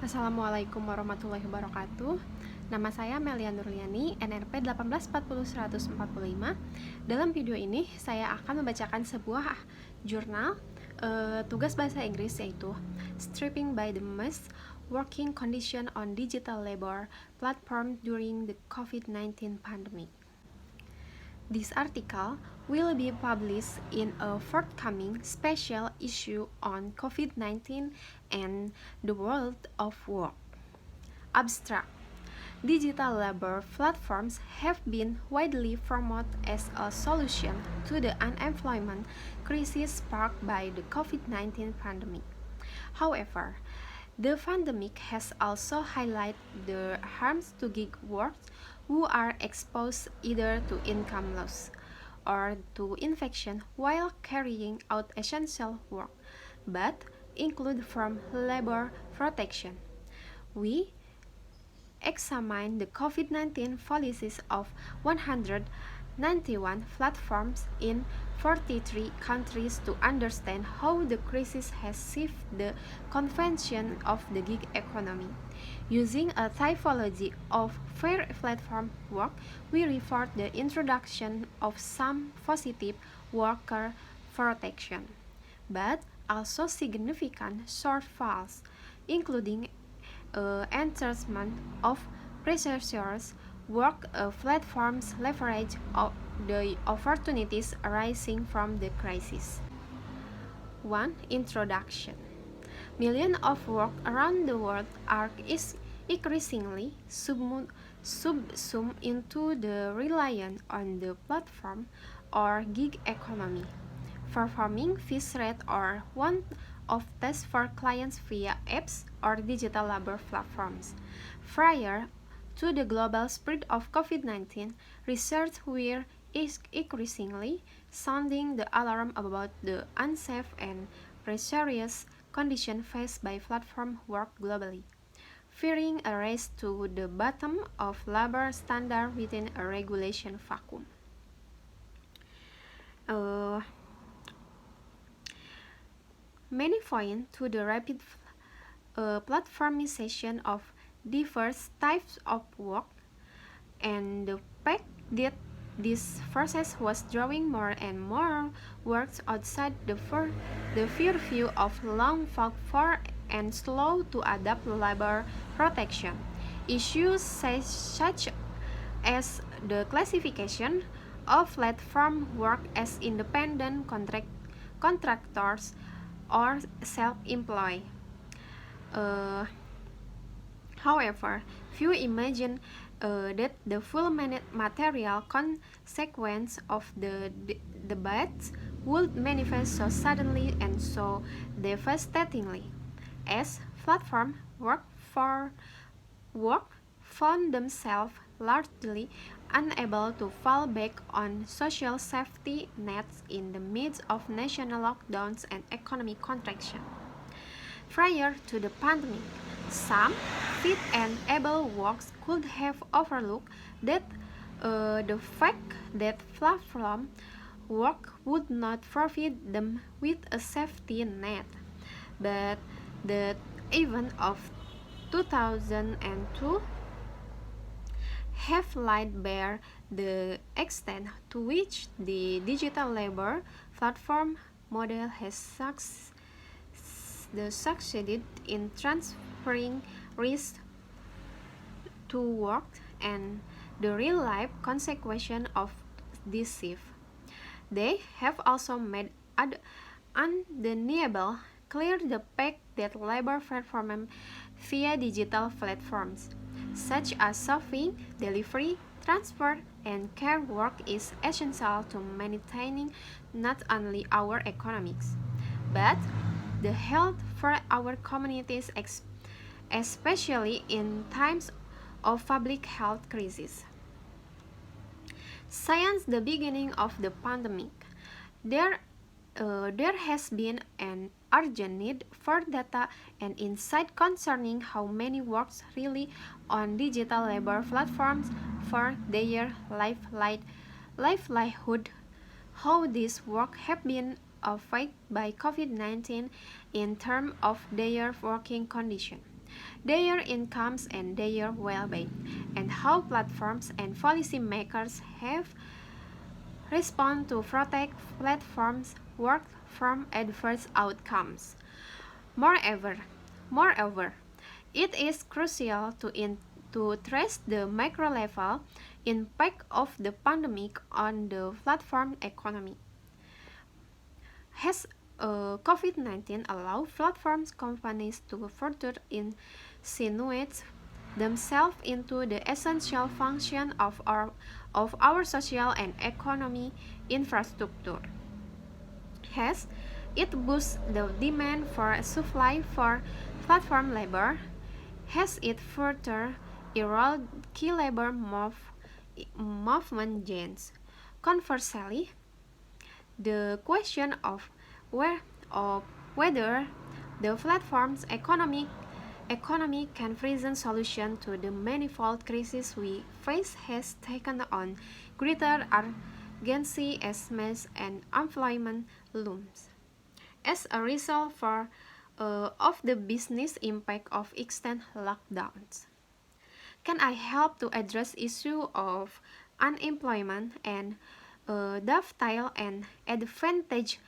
Assalamualaikum warahmatullahi wabarakatuh. Nama saya Amelia Nurliani, NRP 1840145. Dalam video ini, saya akan membacakan sebuah jurnal tugas bahasa Inggris, yaitu Stripping by the Mass Working Condition on Digital Labor Platform During the COVID-19 Pandemic. This article will be published in a forthcoming special issue on COVID-19 and the world of work. Abstract. Digital labor platforms have been widely promoted as a solution to the unemployment crisis sparked by the COVID-19 pandemic. However, the pandemic has also highlighted the harms to gig workers who are exposed either to income loss or to infection while carrying out essential work, but include from labor protection. We examine the COVID-19 policies of 191 platforms in 43 countries to understand how the crisis has shifted the convention of the gig economy. Using a typology of fair platform work, we report the introduction of some positive worker protection, but also significant shortfalls, including enforcement of precarious work platforms leverage the opportunities arising from the crisis. 1. Introduction. Millions of work around the world are increasingly subsumed into the reliance on the platform or gig economy. Performing this rate or one of tasks for clients via apps or digital labor platforms. Prior to the global spread of COVID-19, research were increasingly sounding the alarm about the unsafe and precarious conditions faced by platform work globally, fearing a race to the bottom of labor standard within a regulation vacuum. Many point to the rapid platformization of diverse types of work and the fact that this process was drawing more and more works outside the purview of long fought for and slow to adapt labor protection. Issues such as the classification of platform work as independent contractors or self-employed. However, few imagine that the full material consequence of the debates would manifest so suddenly and so devastatingly, as platform work found themselves largely unable to fall back on social safety nets in the midst of national lockdowns and economic contraction. Prior to the pandemic, some fit and able workers could have overlooked that the fact that platform work would not provide them with a safety net, but the event of 2002 have laid bare the extent to which the digital labor platform model has succeeded in transferring risk to work and the real-life consequence of this shift. They have also made undeniable clear the fact that labor performance via digital platforms such as shopping, delivery, transport, and care work is essential to maintaining not only our economics, but the health for our communities, especially in times of public health crisis. Since the beginning of the pandemic, there has been an urgent need for data and insight concerning how many workers rely on digital labor platforms for their livelihood, how this work have been affected by COVID-19 in terms of their working condition, their incomes and their well-being, and how platforms and policymakers have responded to protect platforms' work from adverse outcomes. Moreover, moreover, it is crucial to trace the macro-level impact of the pandemic on the platform economy. Has COVID-19 allowed platform companies to further insinuate themselves into the essential function of our social and economic infrastructure? Has it boosted the demand for a supply for platform labor? Has it further eroded key labor movement gains? Conversely, the question of whether the platform's economy can present solution to the manifold crises we face has taken on greater urgency as mass and employment looms. As a result of the business impact of extended lockdowns, can I help to address issue of unemployment and dovetail and advantage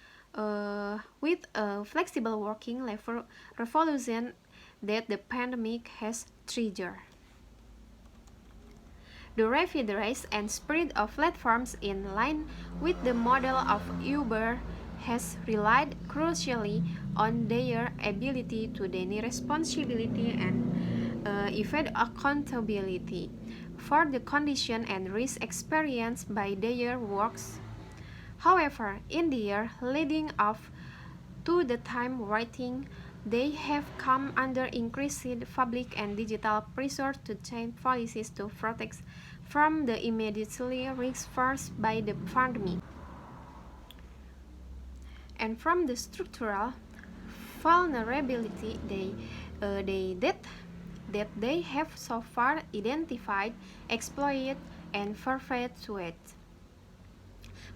with a flexible working revolution that the pandemic has triggered? The rise and spread of platforms in line with the model of Uber has relied crucially on their ability to deny responsibility and evade accountability for the condition and risk experienced by their works. However, in the year leading up to the time writing, they have come under increased public and digital pressure to change policies to protect from the immediately risks faced by the pandemic and from the structural vulnerability that they have so far identified, exploited, and perpetuated.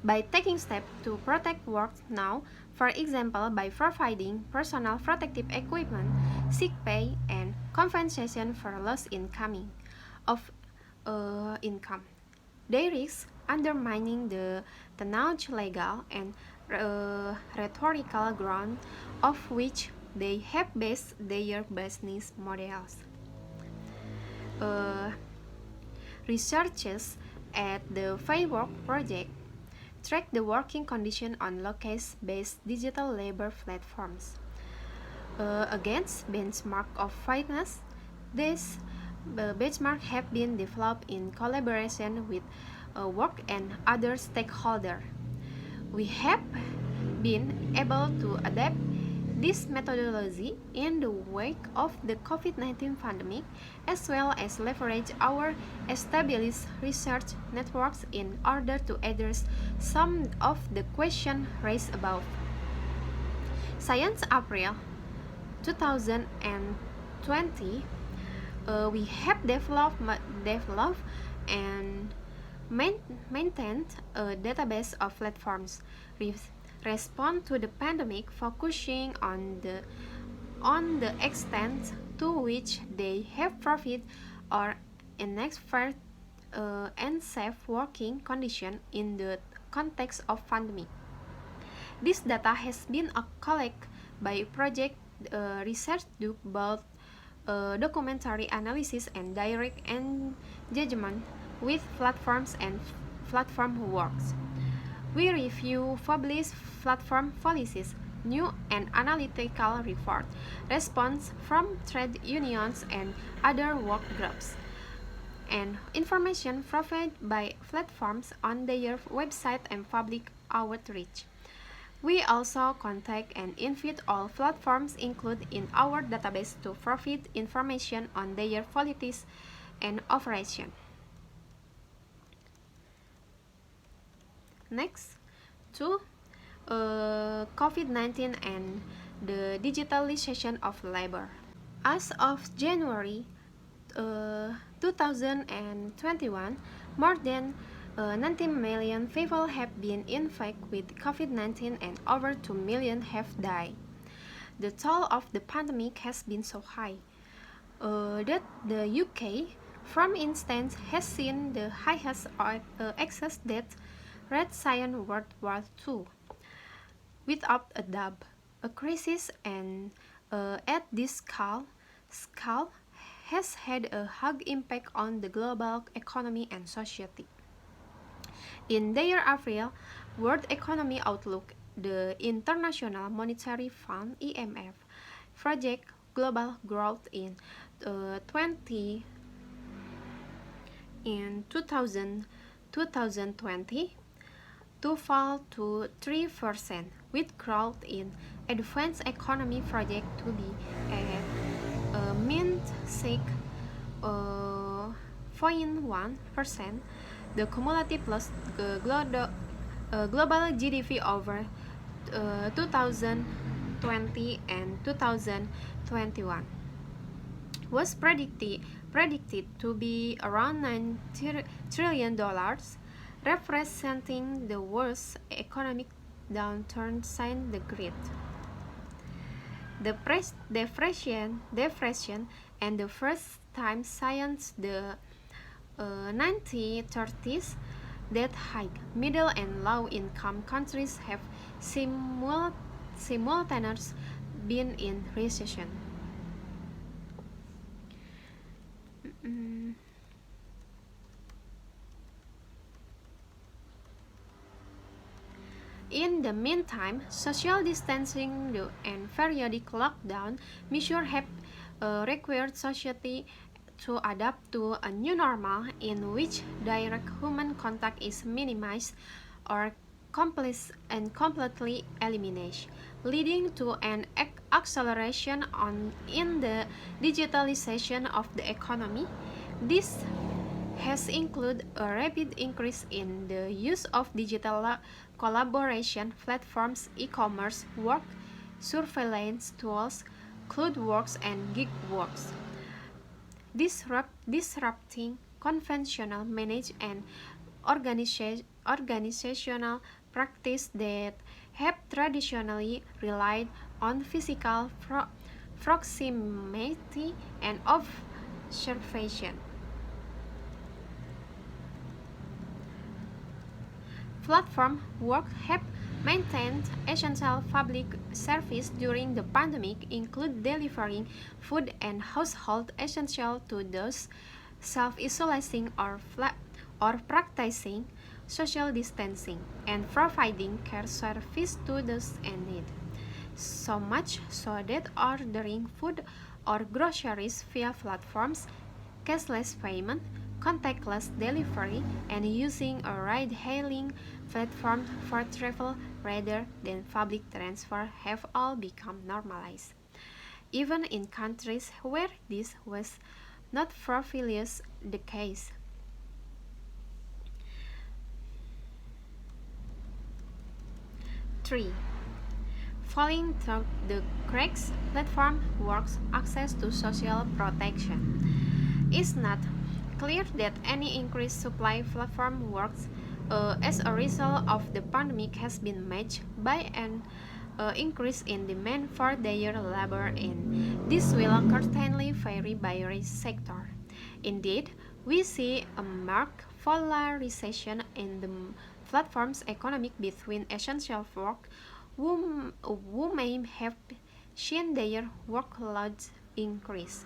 By taking steps to protect work now, for example by providing personal protective equipment, sick pay, and compensation for lost income, they risk undermining the tenuous legal and rhetorical ground of which they have based their business models. Researchers at the Framework Project track the working conditions on location-based digital labor platforms. Against benchmark of fairness, these benchmarks have been developed in collaboration with work and other stakeholders. We have been able to adapt this methodology in the wake of the COVID-19 pandemic, as well as leverage our established research networks in order to address some of the questions raised above. Since April 2020, we have developed and maintained a database of platforms respond to the pandemic, focusing on the extent to which they have profited or enacted fair and safe working conditions in the context of pandemic. This data has been collected by project research do both documentary analysis and direct engagement with platforms and platform works. We review published platform policies, new and analytical report, response from trade unions and other work groups, and information provided by platforms on their website and public outreach. We also contact and invite all platforms included in our database to provide information on their policies and operation. Next, to COVID-19 and the digitalization of labor. As of January 2021, more than 19 million people have been infected with COVID-19 and over 2 million have died. The toll of the pandemic has been so high. that the UK, for instance, has seen the highest excess death rate since World War II, without a doubt. A crisis and at this scale has had a hug impact on the global economy and society. In their April World Economy Outlook, the International Monetary Fund (IMF) project global growth uh, 20 in 2020 to fall to 3%, with growth in advanced economy project to be at a mean 6.1%. The cumulative plus global GDP over 2020 and 2021 was predicted to be around $9 trillion, representing the worst economic downturn since the Great Depression and the first time since the 1930s that high, middle, and low-income countries have simultaneously been in recession. In the meantime, social distancing and periodic lockdown measures have required society to adapt to a new normal in which direct human contact is minimized or completely eliminated, leading to an acceleration in the digitalization of the economy. This has included a rapid increase in the use of digital collaboration platforms, e-commerce, work surveillance tools, cloud works, and gig works, disrupting conventional managed and organizational practice that have traditionally relied on physical proximity and observation. Platform work have maintained essential public service during the pandemic, include delivering food and household essentials to those self-isolating or practicing social distancing, and providing care service to those in need. So much so that ordering food or groceries via platforms, cashless payment, contactless delivery, and using a ride-hailing platform for travel rather than public transport have all become normalized, even in countries where this was not previously the case. 3. Falling through the cracks, platform works access to social protection. It's not clear that any increased supply platform works as a result of the pandemic has been matched by an increase in demand for their labor, and this will certainly vary by sector. Indeed, we see a marked polarization in the platform's economic between essential work who may have seen their workloads increase,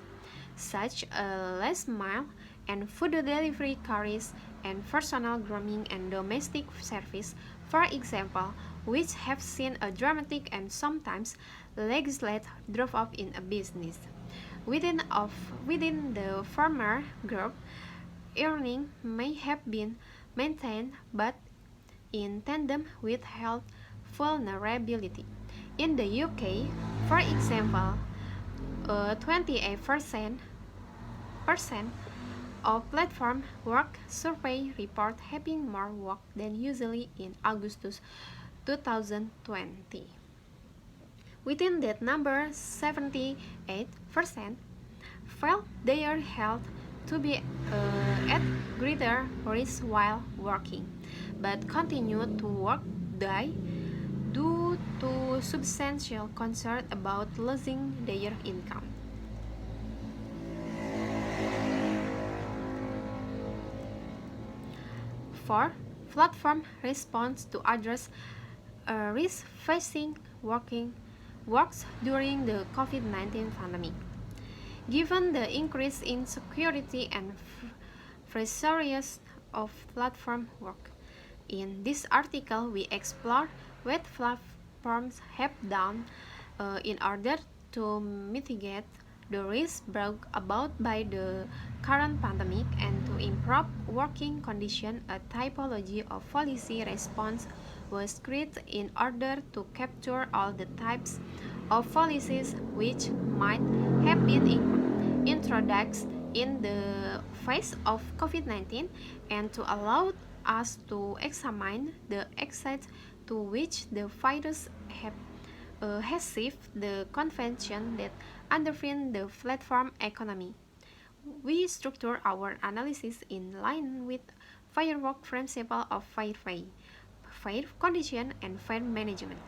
such as last mile and food delivery carriers and personal grooming and domestic service, for example, which have seen a dramatic and sometimes legislated drop-off in a business. Within the former group, earnings may have been maintained but in tandem with health vulnerability. In the UK, for example, 28% of platform work survey report having more work than usually in August 2020. Within that number, 78% felt their health to be at greater risk while working, but continued to work due to substantial concern about losing their income. Therefore, platform response to address risk facing works during the COVID-19 pandemic. Given the increase in security and precarious of platform work, in this article we explore what platforms have done in order to mitigate the risk brought about by the current pandemic and to improve working conditions. A typology of policy response was created in order to capture all the types of policies which might have been introduced in the face of COVID-19 and to allow us to examine the extent to which the virus has shifted the convention that underpin the platform economy. We structure our analysis in line with firework principle of fair play, fair condition, and fair management.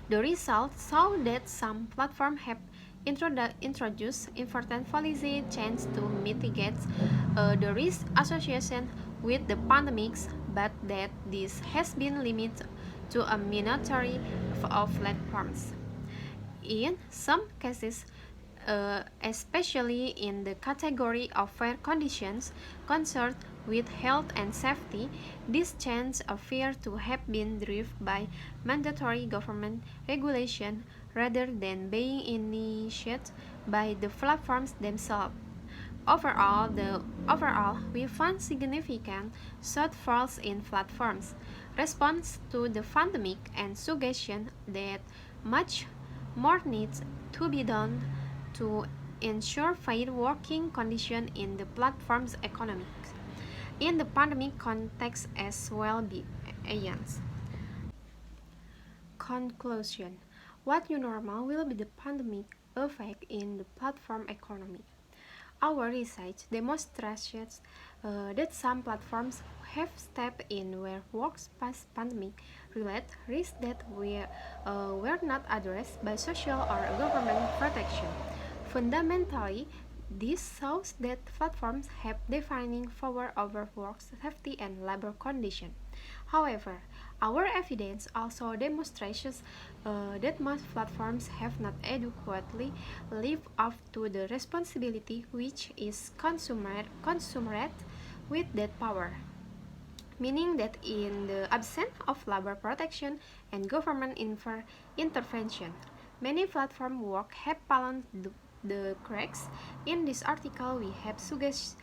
The results show that some platforms have introduced important policy changes to mitigate the risk associated with the pandemics, but that this has been limited to a minority of platforms. In some cases, especially in the category of fair conditions concerned with health and safety, these changes appear to have been driven by mandatory government regulation rather than being initiated by the platforms themselves. Overall, we found significant shortfalls in platforms' response to the pandemic and suggestion that much more needs to be done to ensure fair working conditions in the platform's economy in the pandemic context as well beyond. Conclusion: what new normal will be the pandemic effect in the platform economy? Our research demonstrates that some platforms have stepped in where works past pandemic-related risks that were not addressed by social or government protection. Fundamentally, this shows that platforms have defining power over work safety and labor conditions. However, our evidence also demonstrates that most platforms have not adequately lived up to the responsibility which is consummate with that power, meaning that in the absence of labor protection and government intervention, many platform work have fallen the cracks. In this article, we have suggested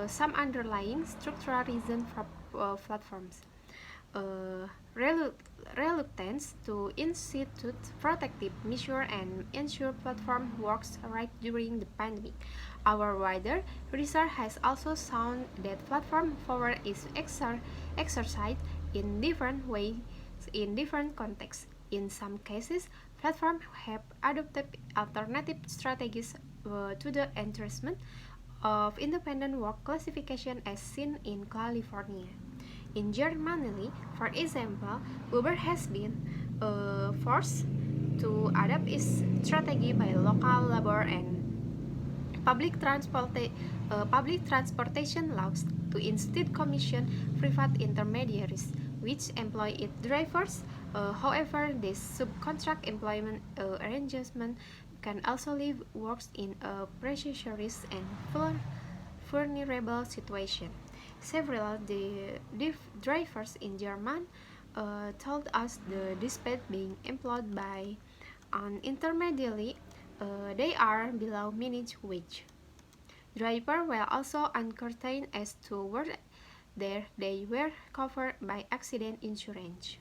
some underlying structural reasons for platforms. Reluctance to institute protective measures and ensure platform works right during the pandemic. Our wider research has also shown that platform power is exercised in different ways in different contexts. In some cases, platforms have adopted alternative strategies to the enforcement of independent work classification as seen in California. In Germany, for example, Uber has been forced to adapt its strategy by local labor and public transportation laws to instead commission private intermediaries, which employ its drivers. However, this subcontract employment arrangement can also leave workers in a precarious and vulnerable situation. Several drivers in Germany told us that despite being employed by an intermediary, they are below minimum wage. Drivers were also uncertain as to whether they were covered by accident insurance.